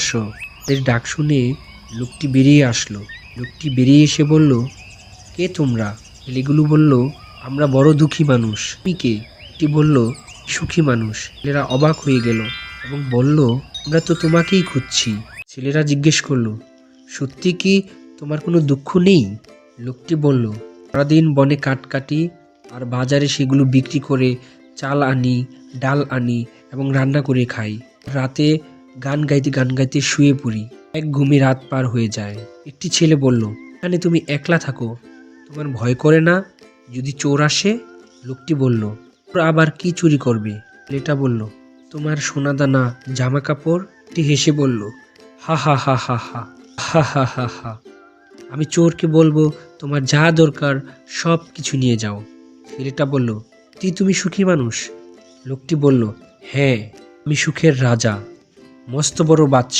আসো। এর ডাক শুনে লোকটি বেরিয়ে আসলো। লোকটি বেরিয়ে এসে বলল, কে তোমরা? ছেলেগুলো বলল, আমরা বড় দুঃখী মানুষ। তুমি কে? লোকটি বলল, সুখী মানুষ। ছেলেরা অবাক হয়ে গেল এবং বলল, আমরা তো তোমাকেই খুঁজছি। ছেলেরা জিজ্ঞেস করলো, সত্যি কি তোমার কোনো দুঃখ নেই? লোকটি বলল, সারাদিন বনে কাঠ কাটি আর বাজারে সেগুলো বিক্রি করে চাল আনি, ডাল আনি এবং রান্না করে খাই। রাতে গান গাইতে শুয়ে পড়ি। এক ঘুমে রাত পার হয়ে যায়। একটি ছেলে বলল, এখানে তুমি একলা থাকো, তোমার ভয় করে না যদি চোর আসে? লোকটি বলল, ওরা আবার কি চুরি করবে? ছেলেটা বলল, তোমার সোনাদানা, জামা কাপড়। একটি হেসে বলল, হা হা হা হা হা হা হা হা হা। আমি চোরকে বলবো তোমার যা দরকার সব কিছু নিয়ে যাও। ছেলেটা বলল, তুমি সুখী মানুষ? লোকটি বলল, হ্যাঁ, আমি সুখের রাজা, মস্ত বড় বাদশা।